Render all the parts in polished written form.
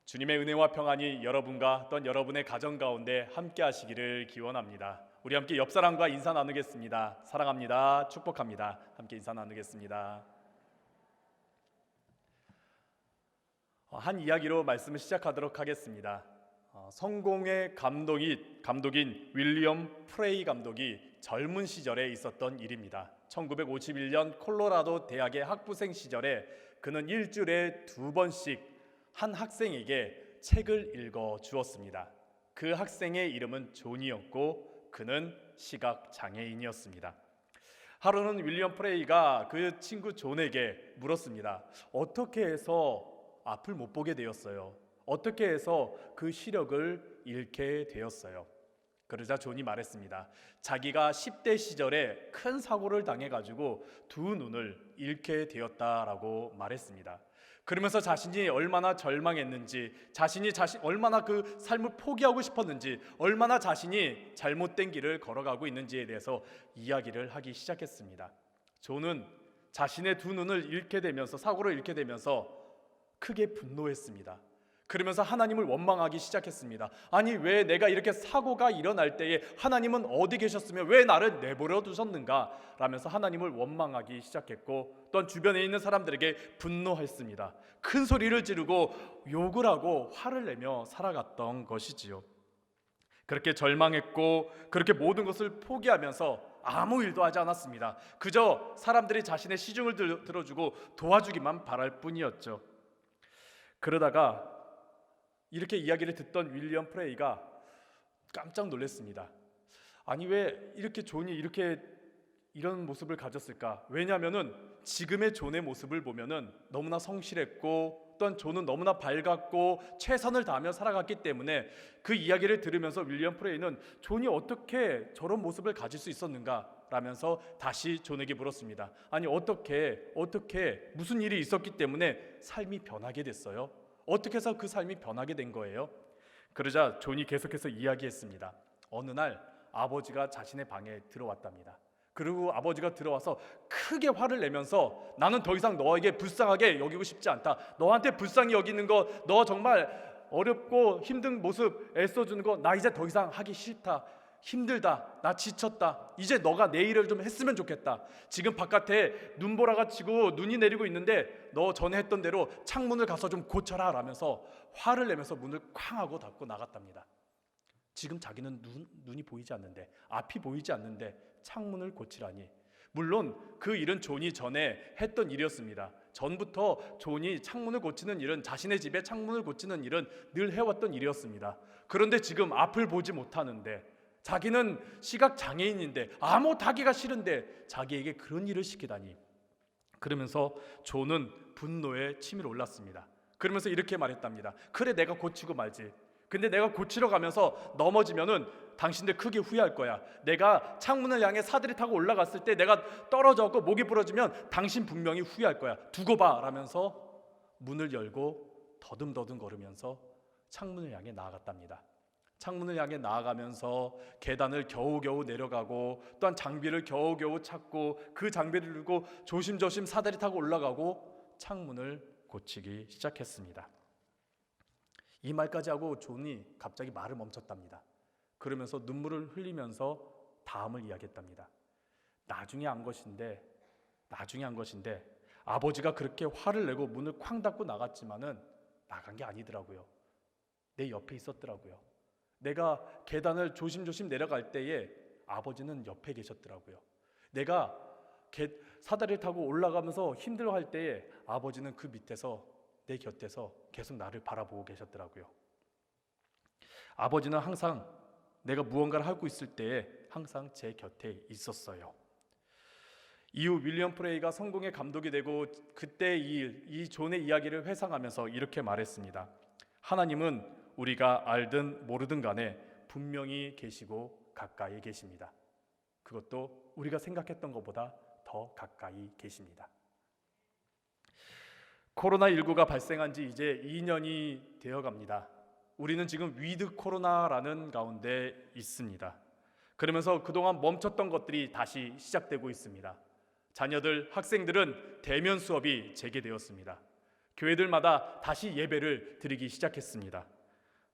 주님의 은혜와 평안이 여러분과 또한 여러분의 가정 가운데 함께 하시기를 기원합니다. 우리 함께 옆 사람과 인사 나누겠습니다. 사랑합니다. 축복합니다. 함께 인사 나누겠습니다. 한 이야기로 말씀을 시작하도록 하겠습니다. 성공의 감독인 윌리엄 프레이 감독이 젊은 시절에 있었던 일입니다. 1951년 콜로라도 대학의 학부생 시절에 그는 일주일에 2번씩 한 학생에게 책을 읽어 주었습니다. 그 학생의 이름은 존이었고 그는 시각 장애인이었습니다. 하루는 윌리엄 프레이가 그 친구 존에게 물었습니다. 어떻게 해서 앞을 못 보게 되었어요? 어떻게 해서 그 시력을 잃게 되었어요? 그러자 존이 말했습니다. 자기가 10대 시절에 큰 사고를 당해가지고 두 눈을 잃게 되었다라고 말했습니다. 그러면서 자신이 얼마나 절망했는지, 자신이 얼마나 그 삶을 포기하고 싶었는지, 얼마나 자신이 잘못된 길을 걸어가고 있는지에 대해서 이야기를 하기 시작했습니다. 존은 자신의 두 눈을 잃게 되면서, 사고를 잃게 되면서 크게 분노했습니다. 그러면서 하나님을 원망하기 시작했습니다. 아니, 왜 내가 이렇게 사고가 일어날 때에 하나님은 어디 계셨으며 왜 나를 내버려 두셨는가? 라면서 하나님을 원망하기 시작했고, 또한 주변에 있는 사람들에게 분노했습니다. 큰 소리를 지르고 욕을 하고 화를 내며 살아갔던 것이지요. 그렇게 절망했고 그렇게 모든 것을 포기하면서 아무 일도 하지 않았습니다. 그저 사람들이 자신의 시중을 들어주고 도와주기만 바랄 뿐이었죠. 그러다가 이렇게 이야기를 듣던 윌리엄 프레이가 깜짝 놀랐습니다. 아니, 왜 이렇게 존이 이런 모습을 가졌을까? 왜냐하면은 지금의 존의 모습을 보면은 너무나 성실했고 또한 존은 너무나 밝았고 최선을 다하며 살아갔기 때문에 그 이야기를 들으면서 윌리엄 프레이는 존이 어떻게 저런 모습을 가질 수 있었는가? 라면서 다시 존에게 물었습니다. 아니, 어떻게 무슨 일이 있었기 때문에 삶이 변하게 됐어요? 어떻게 해서 그 삶이 변하게 된 거예요? 그러자 존이 계속해서 이야기했습니다. 어느 날 아버지가 자신의 방에 들어왔답니다. 그리고 아버지가 들어와서 크게 화를 내면서 나는 더 이상 너에게 불쌍하게 여기고 싶지 않다. 너한테 불쌍히 여기는 거, 너 정말 어렵고 힘든 모습 애써주는 거 나 이제 더 이상 하기 싫다. 힘들다. 나 지쳤다. 이제 너가 내 일을 좀 했으면 좋겠다. 지금 바깥에 눈보라가 치고 눈이 내리고 있는데 너 전에 했던 대로 창문을 가서 좀 고쳐라 라면서 화를 내면서 문을 쾅 하고 닫고 나갔답니다. 지금 자기는 눈이 보이지 않는데, 앞이 보이지 않는데 창문을 고치라니. 물론 그 일은 존이 전에 했던 일이었습니다. 전부터 존이 창문을 고치는 일은, 자신의 집에 창문을 고치는 일은 늘 해왔던 일이었습니다. 그런데 지금 앞을 보지 못하는데, 자기는 시각 장애인인데 아무 하기가 싫은데 자기에게 그런 일을 시키다니. 그러면서 존은 분노에 치밀어 올랐습니다. 그러면서 이렇게 말했답니다. 그래, 내가 고치고 말지. 근데 내가 고치러 가면서 넘어지면은 당신들 크게 후회할 거야. 내가 창문을 향해 사다리 타고 올라갔을 때 내가 떨어져서 목이 부러지면 당신 분명히 후회할 거야. 두고 봐 라면서 문을 열고 더듬더듬 걸으면서 창문을 향해 나아갔답니다. 창문을 향해 나아가면서 계단을 겨우겨우 내려가고 또한 장비를 겨우겨우 찾고 그 장비를 들고 조심조심 사다리 타고 올라가고 창문을 고치기 시작했습니다. 이 말까지 하고 존이 갑자기 말을 멈췄답니다. 그러면서 눈물을 흘리면서 다음을 이야기했답니다. 나중에 한 것인데 아버지가 그렇게 화를 내고 문을 쾅 닫고 나갔지만은 나간 게 아니더라고요. 내 옆에 있었더라고요. 내가 계단을 조심조심 내려갈 때에 아버지는 옆에 계셨더라고요. 내가 사다리를 타고 올라가면서 힘들어할 때에 아버지는 그 밑에서 내 곁에서 계속 나를 바라보고 계셨더라고요. 아버지는 항상 내가 무언가를 하고 있을 때에 항상 제 곁에 있었어요. 이후 윌리엄 프레이가 성공의 감독이 되고 그때 이 존의 이야기를 회상하면서 이렇게 말했습니다. 하나님은 우리가 알든 모르든 간에 분명히 계시고 가까이 계십니다. 그것도 우리가 생각했던 것보다 더 가까이 계십니다. 코로나19가 발생한 지 이제 2년이 되어 갑니다. 우리는 지금 위드 코로나라는 가운데 있습니다. 그러면서 그동안 멈췄던 것들이 다시 시작되고 있습니다. 자녀들, 학생들은 대면 수업이 재개되었습니다. 교회들마다 다시 예배를 드리기 시작했습니다.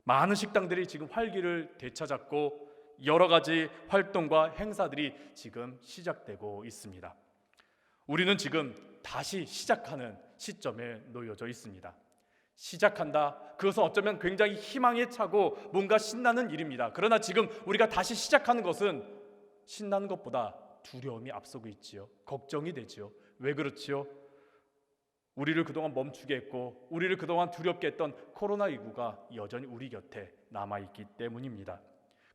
많은 식당들이 지금 활기를 되찾았고 여러 가지 활동과 행사들이 지금 시작되고 있습니다. 우리는 지금 다시 시작하는 시점에 놓여져 있습니다. 시작한다. 그것은 어쩌면 굉장히 희망에 차고 뭔가 신나는 일입니다. 그러나 지금 우리가 다시 시작하는 것은 신나는 것보다 두려움이 앞서고 있지요. 걱정이 되지요. 왜 그렇지요? 우리를 그동안 멈추게 했고 우리를 그동안 두렵게 했던 코로나19가 여전히 우리 곁에 남아있기 때문입니다.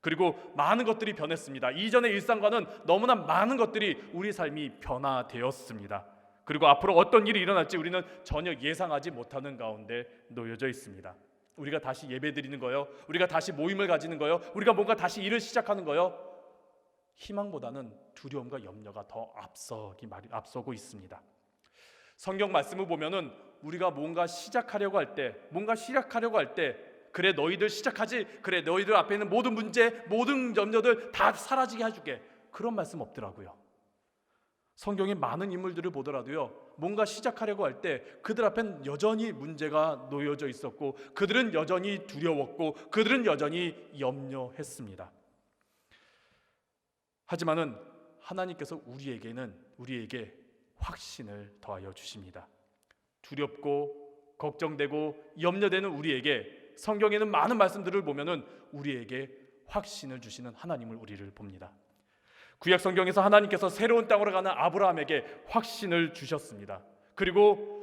그리고 많은 것들이 변했습니다. 이전의 일상과는 너무나 많은 것들이 우리 삶이 변화되었습니다. 그리고 앞으로 어떤 일이 일어날지 우리는 전혀 예상하지 못하는 가운데 놓여져 있습니다. 우리가 다시 예배드리는 거요, 우리가 다시 모임을 가지는 거요, 우리가 뭔가 다시 일을 시작하는 거요, 희망보다는 두려움과 염려가 더 앞서고 있습니다. 성경 말씀을 보면은 우리가 뭔가 시작하려고 할 때, 그래 너희들 시작하지, 그래 너희들 앞에 있는 모든 문제, 모든 염려들 다 사라지게 해줄게, 그런 말씀 없더라고요. 성경의 많은 인물들을 보더라도요, 뭔가 시작하려고 할 때 그들 앞엔 여전히 문제가 놓여져 있었고 그들은 여전히 두려웠고 그들은 여전히 염려했습니다. 하지만은 하나님께서 우리에게 확신을 더하여 주십니다. 두렵고 걱정되고 염려되는 우리에게 성경에는 많은 말씀들을 보면은 우리에게 확신을 주시는 하나님을 우리를 봅니다. 구약 성경에서 하나님께서 새로운 땅으로 가는 아브라함에게 확신을 주셨습니다. 그리고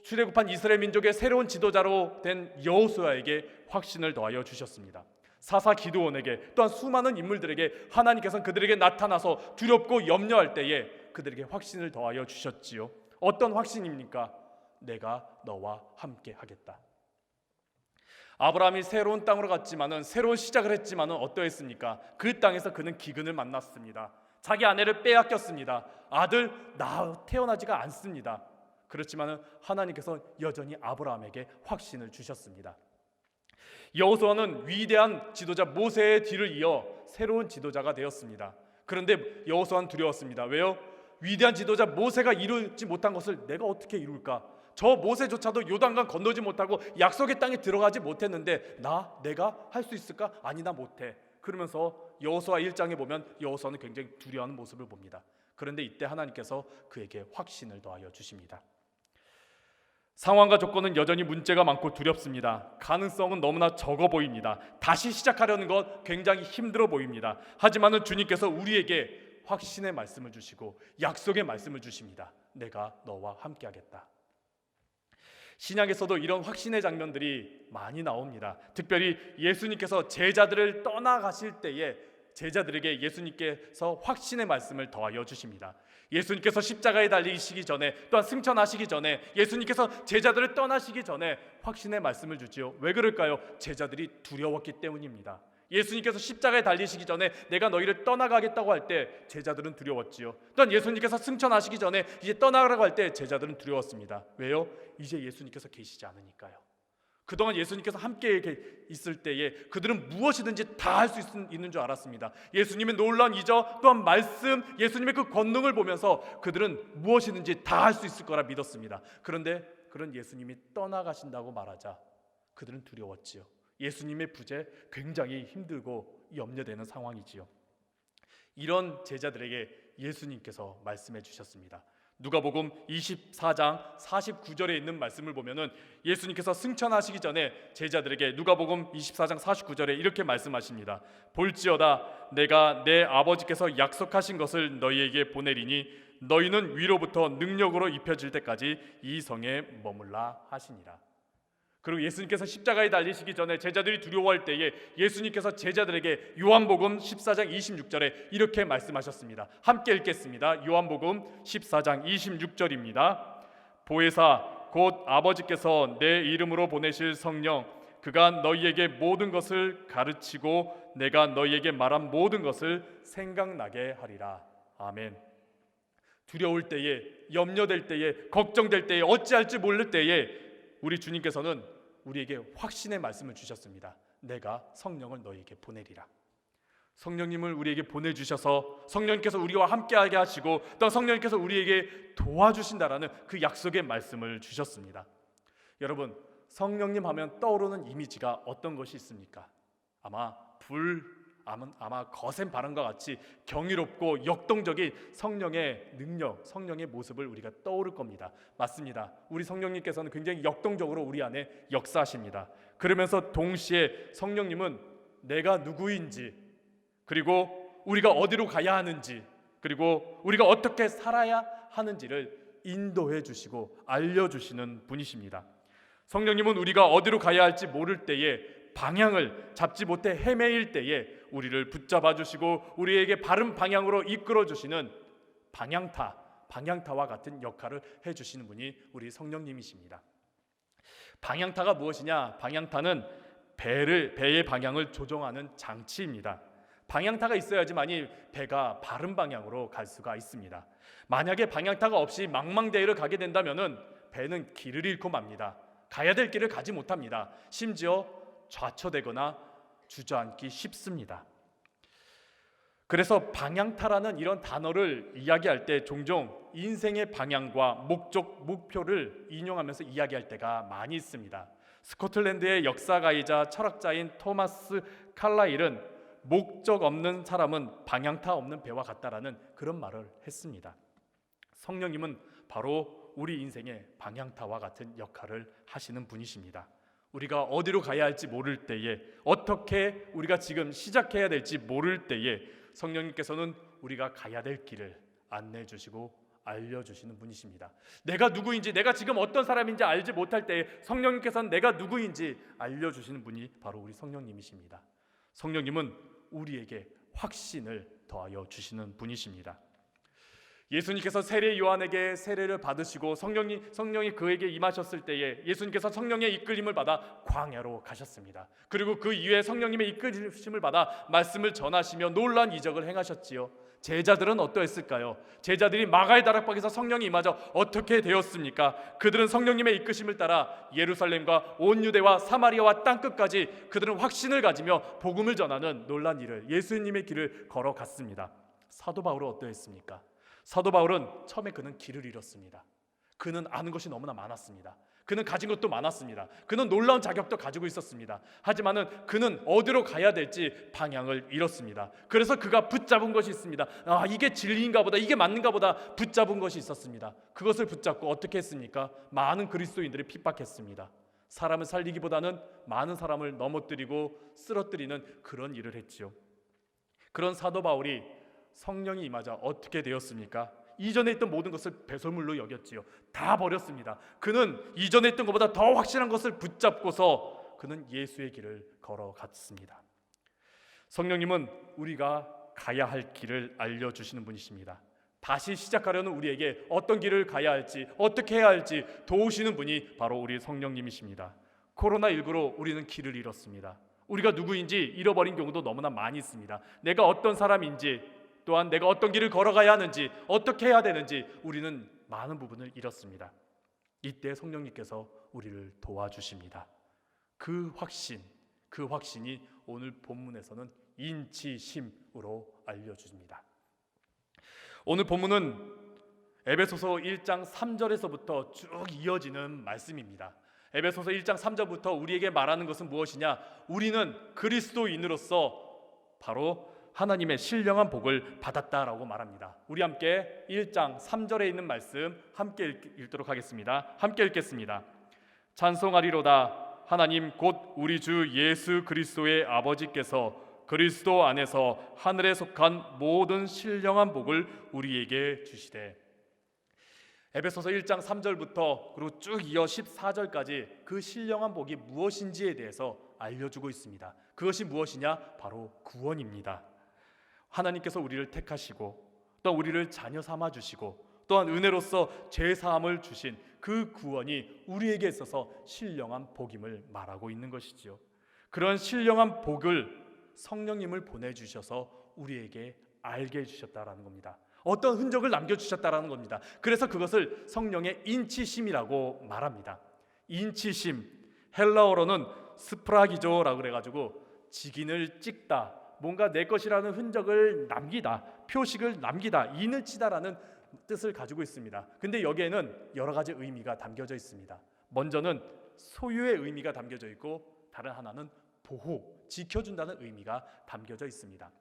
출애굽한 이스라엘 민족의 새로운 지도자로 된 여호수아에게 확신을 더하여 주셨습니다. 사사 기드온에게, 또한 수많은 인물들에게 하나님께서는 그들에게 나타나서 두렵고 염려할 때에 그들에게 확신을 더하여 주셨지요. 어떤 확신입니까? 내가 너와 함께 하겠다. 아브라함이 새로운 땅으로 갔지만은, 새로운 시작을 했지만은 어떠했습니까? 그 땅에서 그는 기근을 만났습니다. 자기 아내를 빼앗겼습니다. 아들 태어나지가 않습니다. 그렇지만은 하나님께서 여전히 아브라함에게 확신을 주셨습니다. 여호수아는 위대한 지도자 모세의 뒤를 이어 새로운 지도자가 되었습니다. 그런데 여호수아는 두려웠습니다. 왜요? 위대한 지도자 모세가 이루지 못한 것을 내가 어떻게 이룰까? 저 모세조차도 요단강 건너지 못하고 약속의 땅에 들어가지 못했는데 내가 할 수 있을까? 아니, 나 못해. 그러면서 여호수아 1장에 보면 여호수아는 굉장히 두려워하는 모습을 봅니다. 그런데 이때 하나님께서 그에게 확신을 더하여 주십니다. 상황과 조건은 여전히 문제가 많고 두렵습니다. 가능성은 너무나 적어 보입니다. 다시 시작하려는 것 굉장히 힘들어 보입니다. 하지만은 주님께서 우리에게 확신의 말씀을 주시고 약속의 말씀을 주십니다. 내가 너와 함께 하겠다. 신약에서도 이런 확신의 장면들이 많이 나옵니다. 특별히 예수님께서 제자들을 떠나가실 때에 제자들에게 예수님께서 확신의 말씀을 더하여 주십니다. 예수님께서 십자가에 달리시기 전에, 또한 승천하시기 전에, 예수님께서 제자들을 떠나시기 전에 확신의 말씀을 주지요. 왜 그럴까요? 제자들이 두려웠기 때문입니다. 예수님께서 십자가에 달리시기 전에 내가 너희를 떠나가겠다고 할 때 제자들은 두려웠지요. 또한 예수님께서 승천하시기 전에 이제 떠나가라고 할 때 제자들은 두려웠습니다. 왜요? 이제 예수님께서 계시지 않으니까요. 그동안 예수님께서 함께 있을 때에 그들은 무엇이든지 다 할 수 있는 줄 알았습니다. 예수님의 놀라운 이적, 또한 말씀, 예수님의 그 권능을 보면서 그들은 무엇이든지 다 할 수 있을 거라 믿었습니다. 그런데 그런 예수님이 떠나가신다고 말하자 그들은 두려웠지요. 예수님의 부재 굉장히 힘들고 염려되는 상황이지요. 이런 제자들에게 예수님께서 말씀해 주셨습니다. 누가복음 24장 49절에 있는 말씀을 보면은 예수님께서 승천하시기 전에 제자들에게 누가복음 24장 49절에 이렇게 말씀하십니다. 볼지어다 내가 내 아버지께서 약속하신 것을 너희에게 보내리니 너희는 위로부터 능력으로 입혀질 때까지 이 성에 머물라 하시니라. 그리고 예수님께서 십자가에 달리시기 전에 제자들이 두려워할 때에 예수님께서 제자들에게 요한복음 14장 26절에 이렇게 말씀하셨습니다. 함께 읽겠습니다. 요한복음 14장 26절입니다. 보혜사 곧 아버지께서 내 이름으로 보내실 성령 그가 너희에게 모든 것을 가르치고 내가 너희에게 말한 모든 것을 생각나게 하리라. 아멘. 두려울 때에, 염려될 때에, 걱정될 때에, 어찌할지 모를 때에 우리 주님께서는 우리에게 확신의 말씀을 주셨습니다. 내가 성령을 너희에게 보내리라. 성령님을 우리에게 보내주셔서 성령님께서 우리와 함께하게 하시고 또 성령님께서 우리에게 도와주신다라는 그 약속의 말씀을 주셨습니다. 여러분, 성령님 하면 떠오르는 이미지가 어떤 것이 있습니까? 아마 아마 거센 바람과 같이 경이롭고 역동적인 성령의 능력, 성령의 모습을 우리가 떠오를 겁니다. 맞습니다. 우리 성령님께서는 굉장히 역동적으로 우리 안에 역사하십니다. 그러면서 동시에 성령님은 내가 누구인지, 그리고 우리가 어디로 가야 하는지, 그리고 우리가 어떻게 살아야 하는지를 인도해 주시고 알려주시는 분이십니다. 성령님은 우리가 어디로 가야 할지 모를 때에, 방향을 잡지 못해 헤매일 때에 우리를 붙잡아 주시고 우리에게 바른 방향으로 이끌어 주시는 방향타와 같은 역할을 해주시는 분이 우리 성령님이십니다. 방향타가 무엇이냐? 방향타는 배의 방향을 조정하는 장치입니다. 방향타가 있어야지만이 배가 바른 방향으로 갈 수가 있습니다. 만약에 방향타가 없이 망망대해를 가게 된다면은 배는 길을 잃고 맙니다. 가야 될 길을 가지 못합니다. 심지어 좌초되거나 주저앉기 쉽습니다. 그래서 방향타라는 이런 단어를 이야기할 때 종종 인생의 방향과 목표를 인용하면서 이야기할 때가 많이 있습니다. 스코틀랜드의 역사가이자 철학자인 토마스 칼라일은 목적 없는 사람은 방향타 없는 배와 같다라는 그런 말을 했습니다. 성령님은 바로 우리 인생의 방향타와 같은 역할을 하시는 분이십니다. 우리가 어디로 가야 할지 모를 때에, 어떻게 우리가 지금 시작해야 될지 모를 때에 성령님께서는 우리가 가야 될 길을 안내해 주시고 알려주시는 분이십니다. 내가 누구인지, 내가 지금 어떤 사람인지 알지 못할 때에 성령님께서는 내가 누구인지 알려주시는 분이 바로 우리 성령님이십니다. 성령님은 우리에게 확신을 더하여 주시는 분이십니다. 예수님께서 세례 요한에게 세례를 받으시고 성령이 그에게 임하셨을 때에 예수님께서 성령의 이끌림을 받아 광야로 가셨습니다. 그리고 그 이후에 성령님의 이끌림을 받아 말씀을 전하시며 놀라운 이적을 행하셨지요. 제자들은 어떠했을까요? 제자들이 마가의 다락방에서 성령이 임하자 어떻게 되었습니까? 그들은 성령님의 이끄심을 따라 예루살렘과 온 유대와 사마리아와 땅끝까지 그들은 확신을 가지며 복음을 전하는 놀라운 일을, 예수님의 길을 걸어갔습니다. 사도 바울은 어떠했습니까? 사도 바울은 처음에 그는 길을 잃었습니다. 그는 아는 것이 너무나 많았습니다. 그는 가진 것도 많았습니다. 그는 놀라운 자격도 가지고 있었습니다. 하지만은 그는 어디로 가야 될지 방향을 잃었습니다. 그래서 그가 붙잡은 것이 있습니다. 이게 진리인가 보다, 이게 맞는가 보다 붙잡은 것이 있었습니다. 그것을 붙잡고 어떻게 했습니까? 많은 그리스도인들이 핍박했습니다. 사람을 살리기보다는 많은 사람을 넘어뜨리고 쓰러뜨리는 그런 일을 했지요. 그런 사도 바울이 성령이 임하자 어떻게 되었습니까? 이전에 있던 모든 것을 배설물로 여겼지요. 다 버렸습니다. 그는 이전에 있던 것보다 더 확실한 것을 붙잡고서 그는 예수의 길을 걸어갔습니다. 성령님은 우리가 가야 할 길을 알려주시는 분이십니다. 다시 시작하려는 우리에게 어떤 길을 가야 할지, 어떻게 해야 할지 도우시는 분이 바로 우리 성령님이십니다. 코로나19로 우리는 길을 잃었습니다. 우리가 누구인지 잃어버린 경우도 너무나 많이 있습니다. 내가 어떤 사람인지, 또한 내가 어떤 길을 걸어가야 하는지, 어떻게 해야 되는지 우리는 많은 부분을 잃었습니다. 이때 성령님께서 우리를 도와주십니다. 그 확신이 오늘 본문에서는 인치심으로 알려줍니다. 오늘 본문은 에베소서 1장 3절에서부터 쭉 이어지는 말씀입니다. 에베소서 1장 3절부터 우리에게 말하는 것은 무엇이냐? 우리는 그리스도인으로서 바로 하나님의 신령한 복을 받았다라고 말합니다. 우리 함께 1장 3절에 있는 말씀 함께 읽도록 하겠습니다. 함께 읽겠습니다. 찬송하리로다. 하나님 곧 우리 주 예수 그리스도의 아버지께서 그리스도 안에서 하늘에 속한 모든 신령한 복을 우리에게 주시되. 에베소서 1장 3절부터 그리고 쭉 이어 14절까지 그 신령한 복이 무엇인지에 대해서 알려주고 있습니다. 그것이 무엇이냐? 바로 구원입니다. 하나님께서 우리를 택하시고 또 우리를 자녀 삼아 주시고 또한 은혜로서 죄 사함을 주신 그 구원이 우리에게 있어서 신령한 복임을 말하고 있는 것이지요. 그런 신령한 복을 성령님을 보내주셔서 우리에게 알게 해주셨다라는 겁니다. 어떤 흔적을 남겨주셨다라는 겁니다. 그래서 그것을 성령의 인치심이라고 말합니다. 인치심, 헬라어로는 스프라기조라고 그래가지고 직인을 찍다, 뭔가 내 것이라는 흔적을 남기다, 표식을 남기다, 인을 치다라는 뜻을 가지고 있습니다. 근데 여기에는 여러 가지 의미가 담겨져 있습니다. 먼저는 소유의 의미가 담겨져 있고 다른 하나는 보호, 지켜준다는 의미가 담겨져 있습니다.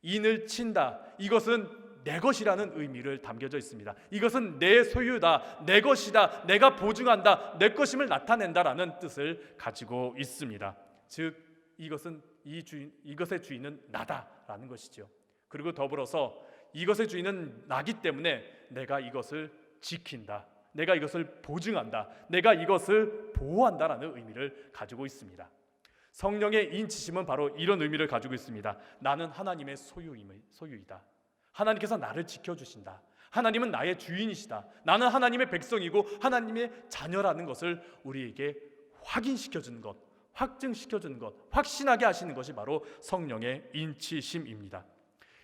인을 친다, 이것은 내 것이라는 의미를 담겨져 있습니다. 이것은 내 소유다, 내 것이다, 내가 보증한다, 내 것임을 나타낸다라는 뜻을 가지고 있습니다. 즉 이것은 이것의 주인은 나다라는 것이죠. 그리고 더불어서 이것의 주인은 나기 때문에 내가 이것을 지킨다, 내가 이것을 보증한다, 내가 이것을 보호한다라는 의미를 가지고 있습니다. 성령의 인치심은 바로 이런 의미를 가지고 있습니다. 나는 하나님의 소유이다. 하나님께서 나를 지켜주신다. 하나님은 나의 주인이시다. 나는 하나님의 백성이고 하나님의 자녀라는 것을 우리에게 확인시켜주는 것, 확증시켜주는 것, 확신하게 하시는 것이 바로 성령의 인치심입니다.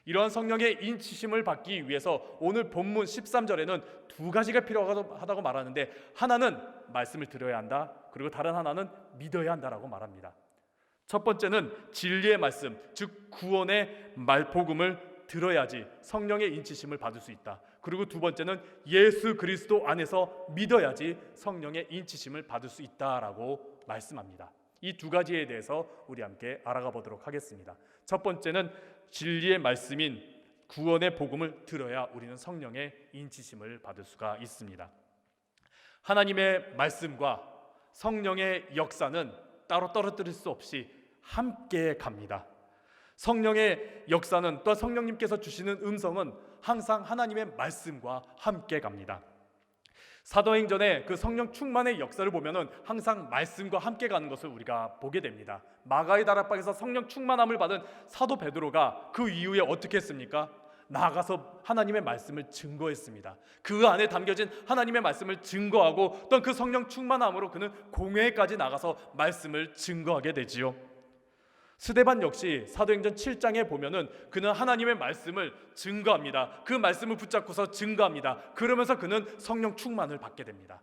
이러한 성령의 인치심을 받기 위해서 오늘 본문 13절에는 두 가지가 필요하다고 말하는데, 하나는 말씀을 들어야 한다, 그리고 다른 하나는 믿어야 한다라고 말합니다. 첫 번째는 진리의 말씀, 즉 구원의 복음을 들어야지 성령의 인치심을 받을 수 있다. 그리고 두 번째는 예수 그리스도 안에서 믿어야지 성령의 인치심을 받을 수 있다라고 말씀합니다. 이 두 가지에 대해서 우리 함께 알아가 보도록 하겠습니다. 첫 번째는 진리의 말씀인 구원의 복음을 들어야 우리는 성령의 인치심을 받을 수가 있습니다. 하나님의 말씀과 성령의 역사는 따로 떨어뜨릴 수 없이 함께 갑니다. 성령의 역사는, 또 성령님께서 주시는 음성은 항상 하나님의 말씀과 함께 갑니다. 사도행전의 그 성령 충만의 역사를 보면은 항상 말씀과 함께 가는 것을 우리가 보게 됩니다. 마가의 다락방에서 성령 충만함을 받은 사도 베드로가 그 이후에 어떻게 했습니까? 나아가서 하나님의 말씀을 증거했습니다. 그 안에 담겨진 하나님의 말씀을 증거하고 또 그 성령 충만함으로 그는 공회까지 나가서 말씀을 증거하게 되지요. 스데반 역시 사도행전 7장에 보면은 그는 하나님의 말씀을 증거합니다. 그 말씀을 붙잡고서 증거합니다. 그러면서 그는 성령 충만을 받게 됩니다.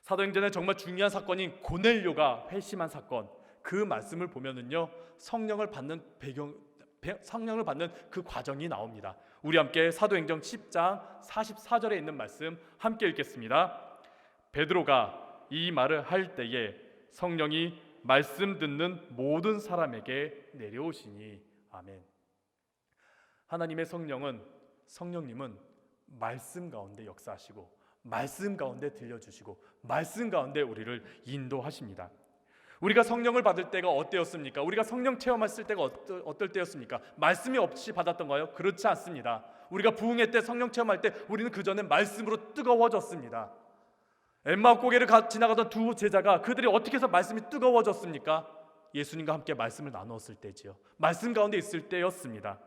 사도행전에 정말 중요한 사건인 고넬료가 회심한 사건, 그 말씀을 보면은요 성령을 받는 그 과정이 나옵니다. 우리 함께 사도행전 10장 44절에 있는 말씀 함께 읽겠습니다. 베드로가 이 말을 할 때에 성령이 말씀 듣는 모든 사람에게 내려오시니. 아멘. 하나님의 성령님은 말씀 가운데 역사하시고 말씀 가운데 들려주시고 말씀 가운데 우리를 인도하십니다. 우리가 성령을 받을 때가 어때였습니까? 우리가 성령 체험했을 때가 어떨 때였습니까? 말씀이 없이 받았던가요? 그렇지 않습니다. 우리가 부흥회 때 성령 체험할 때 우리는 그 전에 말씀으로 뜨거워졌습니다. 엠마오 고개를 지나가던 두 제자가 그들이 어떻게 해서 말씀이 뜨거워졌습니까? 예수님과 함께 말씀을 나누었을 때지요. 말씀 가운데 있을 때였습니다.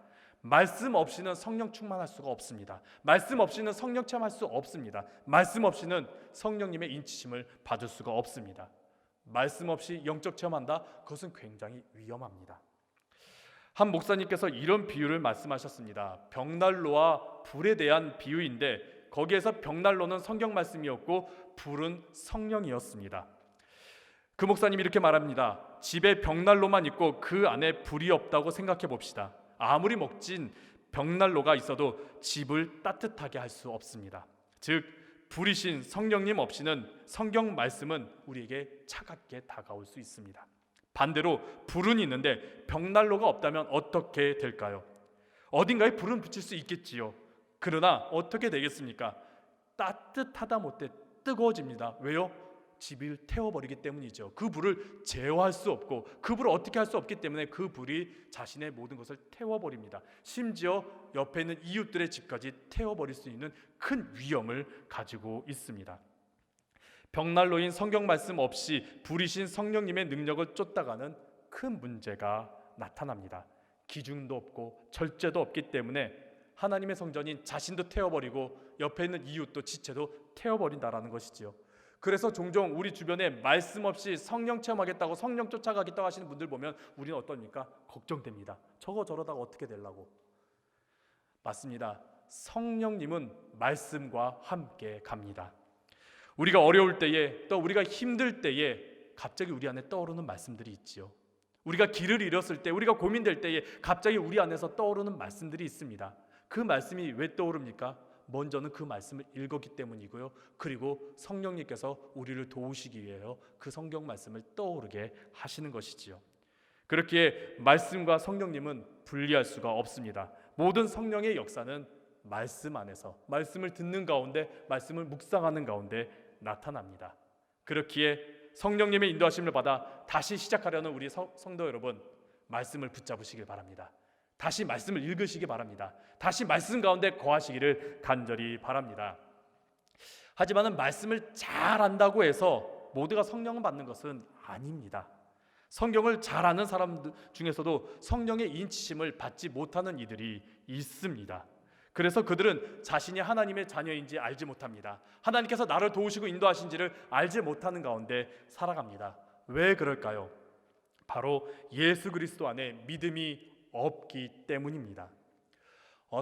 말씀 없이는 성령 충만할 수가 없습니다. 말씀 없이는 성령 체험할 수 없습니다. 말씀 없이는 성령님의 인치심을 받을 수가 없습니다. 말씀 없이 영적 체험한다? 그것은 굉장히 위험합니다. 한 목사님께서 이런 비유를 말씀하셨습니다. 벽난로와 불에 대한 비유인데 거기에서 벽난로는 성경 말씀이었고 불은 성령이었습니다. 그 목사님이 이렇게 말합니다. 집에 벽난로만 있고 그 안에 불이 없다고 생각해 봅시다. 아무리 멋진 벽난로가 있어도 집을 따뜻하게 할 수 없습니다. 즉 불이신 성령님 없이는 성경 말씀은 우리에게 차갑게 다가올 수 있습니다. 반대로 불은 있는데 벽난로가 없다면 어떻게 될까요? 어딘가에 불은 붙일 수 있겠지요. 그러나 어떻게 되겠습니까? 따뜻하다 못해 뜨거워집니다. 왜요? 집을 태워버리기 때문이죠. 그 불을 제어할 수 없고 그 불을 어떻게 할 수 없기 때문에 그 불이 자신의 모든 것을 태워버립니다. 심지어 옆에 있는 이웃들의 집까지 태워버릴 수 있는 큰 위험을 가지고 있습니다. 벽난로인 성경 말씀 없이 불이신 성령님의 능력을 쫓다가는 큰 문제가 나타납니다. 기준도 없고 절제도 없기 때문에 하나님의 성전인 자신도 태워버리고 옆에 있는 이웃도 지체도 태워버린다라는 것이지요. 그래서 종종 우리 주변에 말씀 없이 성령 체험하겠다고 성령 쫓아가겠다고 하시는 분들 보면 우리는 어떻습니까? 걱정됩니다. 저러다가 어떻게 되려고. 맞습니다. 성령님은 말씀과 함께 갑니다. 우리가 어려울 때에 또 우리가 힘들 때에 갑자기 우리 안에 떠오르는 말씀들이 있지요. 우리가 길을 잃었을 때, 우리가 고민될 때에 갑자기 우리 안에서 떠오르는 말씀들이 있습니다. 그 말씀이 왜 떠오릅니까? 먼저는 그 말씀을 읽었기 때문이고요. 그리고 성령님께서 우리를 도우시기 위해서 그 성경 말씀을 떠오르게 하시는 것이지요. 그렇기에 말씀과 성령님은 분리할 수가 없습니다. 모든 성령의 역사는 말씀 안에서, 말씀을 듣는 가운데, 말씀을 묵상하는 가운데 나타납니다. 그렇기에 성령님의 인도하심을 받아 다시 시작하려는 우리 성도 여러분, 말씀을 붙잡으시길 바랍니다. 다시 말씀을 읽으시기 바랍니다. 다시 말씀 가운데 거하시기를 간절히 바랍니다. 하지만 말씀을 잘 안다고 해서 모두가 성령을 받는 것은 아닙니다. 성경을 잘 아는 사람들 중에서도 성령의 인치심을 받지 못하는 이들이 있습니다. 그래서 그들은 자신이 하나님의 자녀인지 알지 못합니다. 하나님께서 나를 도우시고 인도하신지를 알지 못하는 가운데 살아갑니다. 왜 그럴까요? 바로 예수 그리스도 안에 믿음이 없기 때문입니다.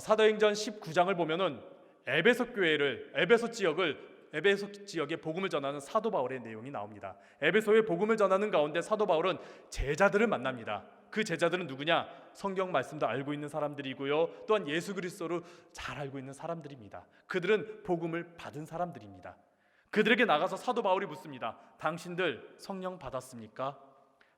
사도행전 19장을 보면은 에베소 지역에 복음을 전하는 사도 바울의 내용이 나옵니다. 에베소에 복음을 전하는 가운데 사도 바울은 제자들을 만납니다. 그 제자들은 누구냐? 성경 말씀도 알고 있는 사람들이고요, 또한 예수 그리스도를 잘 알고 있는 사람들입니다. 그들은 복음을 받은 사람들입니다. 그들에게 나가서 사도 바울이 묻습니다. 당신들 성령 받았습니까?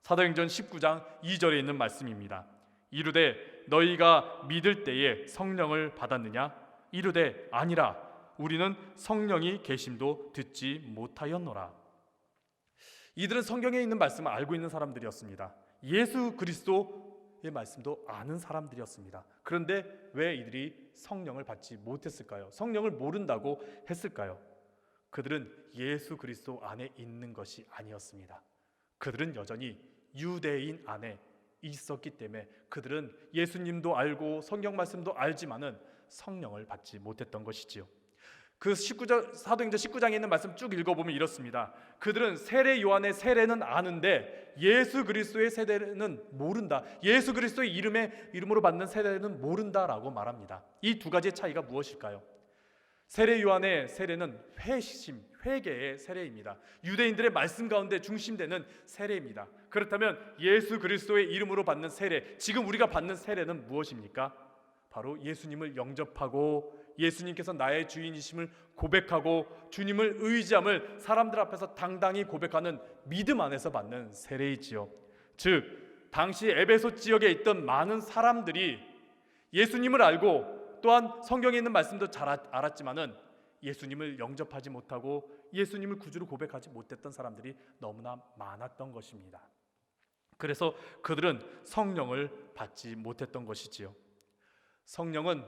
사도행전 19장 2절에 있는 말씀입니다. 이르되 너희가 믿을 때에 성령을 받았느냐? 이르되 아니라 우리는 성령이 계심도 듣지 못하였노라. 이들은 성경에 있는 말씀을 알고 있는 사람들이었습니다. 예수 그리스도의 말씀도 아는 사람들이었습니다. 그런데 왜 이들이 성령을 받지 못했을까요? 성령을 모른다고 했을까요? 그들은 예수 그리스도 안에 있는 것이 아니었습니다. 그들은 여전히 유대인 안에 있었기 때문에 그들은 예수님도 알고 성경 말씀도 알지만은 성령을 받지 못했던 것이지요. 그 사도행전 19장에 있는 말씀 쭉 읽어보면 이렇습니다. 그들은 세례 요한의 세례는 아는데 예수 그리스도의 세례는 모른다. 예수 그리스도의 이름으로 받는 세례는 모른다라고 말합니다. 이 두 가지의 차이가 무엇일까요? 세례 요한의 세례는 회개의 세례입니다. 유대인들의 말씀 가운데 중심되는 세례입니다. 그렇다면 예수 그리스도의 이름으로 받는 세례, 지금 우리가 받는 세례는 무엇입니까? 바로 예수님을 영접하고 예수님께서 나의 주인이심을 고백하고 주님을 의지함을 사람들 앞에서 당당히 고백하는 믿음 안에서 받는 세례이지요. 즉 당시 에베소 지역에 있던 많은 사람들이 예수님을 알고 또한 성경에 있는 말씀도 잘 알았지만은 예수님을 영접하지 못하고 예수님을 구주로 고백하지 못했던 사람들이 너무나 많았던 것입니다. 그래서 그들은 성령을 받지 못했던 것이지요. 성령은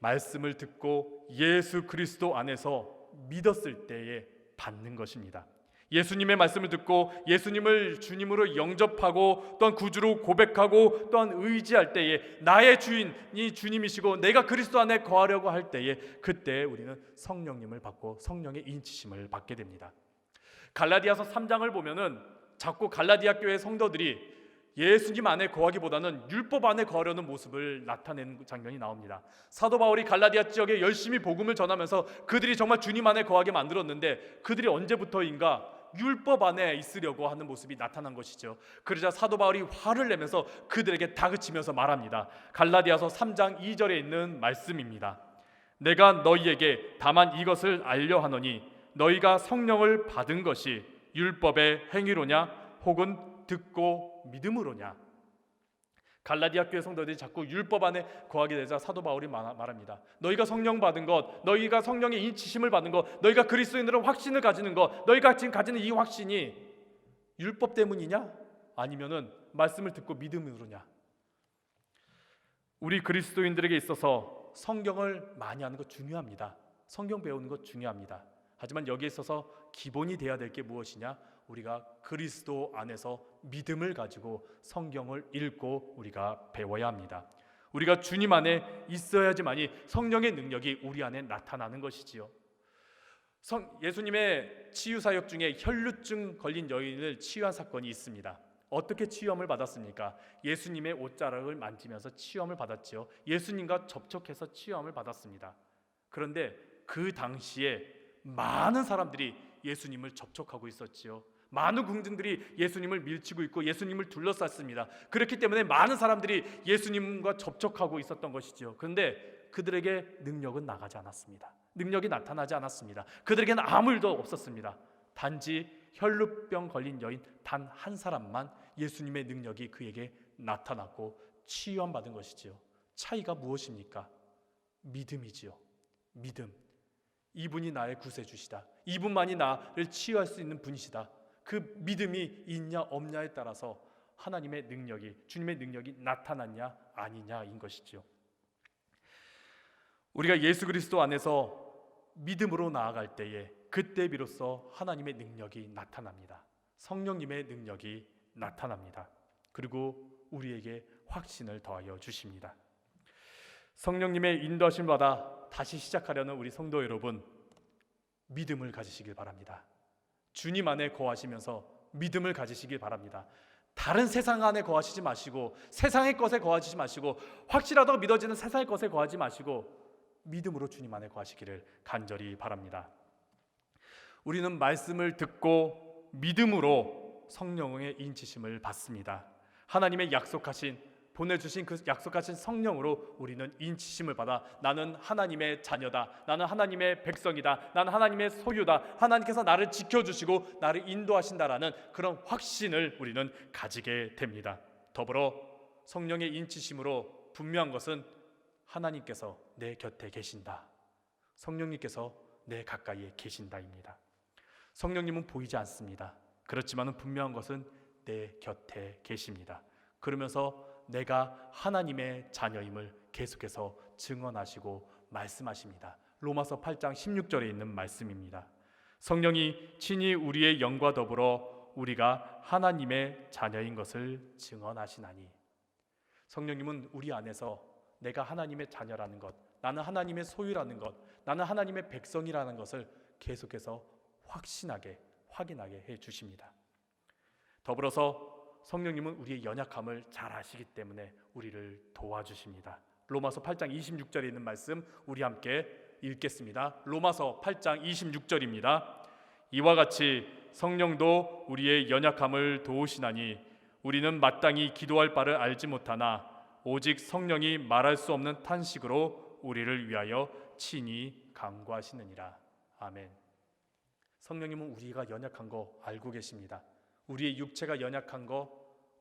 말씀을 듣고 예수 그리스도 안에서 믿었을 때에 받는 것입니다. 예수님의 말씀을 듣고 예수님을 주님으로 영접하고 또한 구주로 고백하고 또한 의지할 때에 나의 주인이 주님이시고 내가 그리스도 안에 거하려고 할 때에 그때 우리는 성령님을 받고 성령의 인치심을 받게 됩니다. 갈라디아서 3장을 보면은 자꾸 갈라디아 교회 성도들이 예수님 안에 거하기보다는 율법 안에 거하려는 모습을 나타내는 장면이 나옵니다. 사도 바울이 갈라디아 지역에 열심히 복음을 전하면서 그들이 정말 주님 안에 거하게 만들었는데 그들이 언제부터인가 율법 안에 있으려고 하는 모습이 나타난 것이죠. 그러자 사도 바울이 화를 내면서 그들에게 다그치면서 말합니다. 갈라디아서 3장 2절에 있는 말씀입니다. 내가 너희에게 다만 이것을 알려 하노니 너희가 성령을 받은 것이 율법의 행위로냐 혹은 듣고 믿음으로냐. 갈라디아 교회 성도들이 자꾸 율법 안에 거하게 되자 사도 바울이 말합니다. 너희가 성령 받은 것, 너희가 성령의 인치심을 받은 것, 너희가 그리스도인으로 확신을 가지는 것, 너희가 지금 가지는 이 확신이 율법 때문이냐? 아니면은 말씀을 듣고 믿음으로냐? 우리 그리스도인들에게 있어서 성경을 많이 하는 것 중요합니다. 성경 배우는 것 중요합니다. 하지만 여기에 있어서 기본이 돼야 될 게 무엇이냐? 우리가 그리스도 안에서 믿음을 가지고 성경을 읽고 우리가 배워야 합니다. 우리가 주님 안에 있어야지만이 성령의 능력이 우리 안에 나타나는 것이지요. 예수님의 치유 사역 중에 혈루증 걸린 여인을 치유한 사건이 있습니다. 어떻게 치유함을 받았습니까? 예수님의 옷자락을 만지면서 치유함을 받았지요. 예수님과 접촉해서 치유함을 받았습니다. 그런데 그 당시에 많은 사람들이 예수님을 접촉하고 있었지요. 많은 군중들이 예수님을 밀치고 있고 예수님을 둘러쌌습니다. 그렇기 때문에 많은 사람들이 예수님과 접촉하고 있었던 것이죠. 그런데 그들에게 능력은 나가지 않았습니다. 능력이 나타나지 않았습니다. 그들에게는 아무 일도 없었습니다. 단지 혈루병 걸린 여인 단 한 사람만 예수님의 능력이 그에게 나타났고 치유함 받은 것이지요. 차이가 무엇입니까? 믿음이지요. 믿음. 이분이 나의 구세주시다. 이분만이 나를 치유할 수 있는 분이시다. 그 믿음이 있냐 없냐에 따라서 하나님의 능력이, 주님의 능력이 나타났냐 아니냐인 것이지요. 우리가 예수 그리스도 안에서 믿음으로 나아갈 때에 그때 비로소 하나님의 능력이 나타납니다. 성령님의 능력이 나타납니다. 그리고 우리에게 확신을 더하여 주십니다. 성령님의 인도하심 받아 다시 시작하려는 우리 성도 여러분, 믿음을 가지시길 바랍니다. 주님 안에 거하시면서 믿음을 가지시길 바랍니다. 다른 세상 안에 거하시지 마시고, 세상의 것에 거하시지 마시고, 확실하다고 믿어지는 세상의 것에 거하지 마시고 믿음으로 주님 안에 거하시기를 간절히 바랍니다. 우리는 말씀을 듣고 믿음으로 성령의 인치심을 받습니다. 하나님의 약속하신, 보내주신 그 약속하신 성령으로 우리는 인치심을 받아 나는 하나님의 자녀다, 나는 하나님의 백성이다, 나는 하나님의 소유다, 하나님께서 나를 지켜주시고 나를 인도하신다라는 그런 확신을 우리는 가지게 됩니다. 더불어 성령의 인치심으로 분명한 것은 하나님께서 내 곁에 계신다, 성령님께서 내 가까이에 계신다입니다. 성령님은 보이지 않습니다. 그렇지만 분명한 것은 내 곁에 계십니다. 그러면서 내가 하나님의 자녀임을 계속해서 증언하시고 말씀하십니다. 로마서 8장 16절에 있는 말씀입니다. 성령이 친히 우리의 영과 더불어 우리가 하나님의 자녀인 것을 증언하시나니, 성령님은 우리 안에서 내가 하나님의 자녀라는 것, 나는 하나님의 소유라는 것, 나는 하나님의 백성이라는 것을 계속해서 확신하게, 확인하게 해주십니다. 더불어서 성령님은 우리의 연약함을 잘 아시기 때문에 우리를 도와주십니다. 로마서 8장 26절에 있는 말씀 우리 함께 읽겠습니다. 로마서 8장 26절입니다. 이와 같이 성령도 우리의 연약함을 도우시나니 우리는 마땅히 기도할 바를 알지 못하나 오직 성령이 말할 수 없는 탄식으로 우리를 위하여 친히 간구하시느니라. 아멘. 성령님은 우리가 연약한 거 알고 계십니다. 우리의 육체가 연약한 거,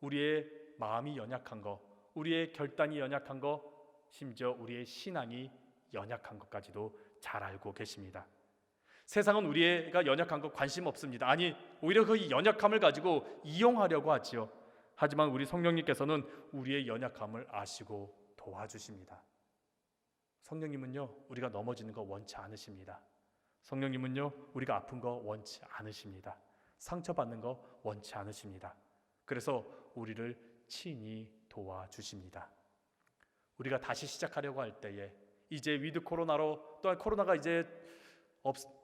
우리의 마음이 연약한 거, 우리의 결단이 연약한 거, 심지어 우리의 신앙이 연약한 것까지도 잘 알고 계십니다. 세상은 우리가 연약한 거 관심 없습니다. 아니, 오히려 그 연약함을 가지고 이용하려고 하지요. 하지만 우리 성령님께서는 우리의 연약함을 아시고 도와주십니다. 성령님은요, 우리가 넘어지는 거 원치 않으십니다. 성령님은요, 우리가 아픈 거 원치 않으십니다. 상처받는 거 원치 않으십니다. 그래서 우리를 친히 도와주십니다. 우리가 다시 시작하려고 할 때에 이제 위드 코로나로, 또한 코로나가 이제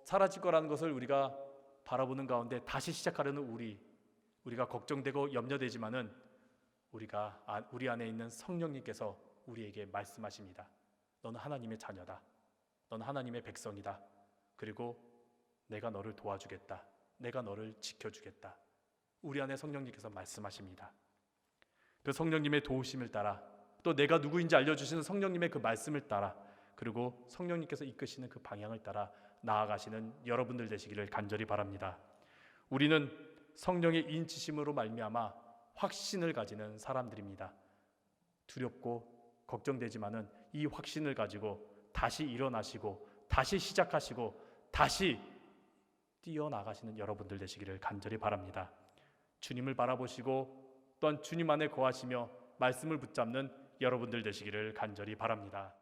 사라질 거라는 것을 우리가 바라보는 가운데 다시 시작하려는 우리가 걱정되고 염려되지만은 우리 안에 있는 성령님께서 우리에게 말씀하십니다. 너는 하나님의 자녀다. 너는 하나님의 백성이다. 그리고 내가 너를 도와주겠다. 내가 너를 지켜주겠다. 우리 안에 성령님께서 말씀하십니다. 그 성령님의 도우심을 따라, 또 내가 누구인지 알려주시는 성령님의 그 말씀을 따라, 그리고 성령님께서 이끄시는 그 방향을 따라 나아가시는 여러분들 되시기를 간절히 바랍니다. 우리는 성령의 인치심으로 말미암아 확신을 가지는 사람들입니다. 두렵고 걱정되지만은 이 확신을 가지고 다시 일어나시고 다시 시작하시고 다시 뛰어나가시는 여러분들 되시기를 간절히 바랍니다. 주님을 바라보시고 또한 주님 안에 거하시며 말씀을 붙잡는 여러분들 되시기를 간절히 바랍니다.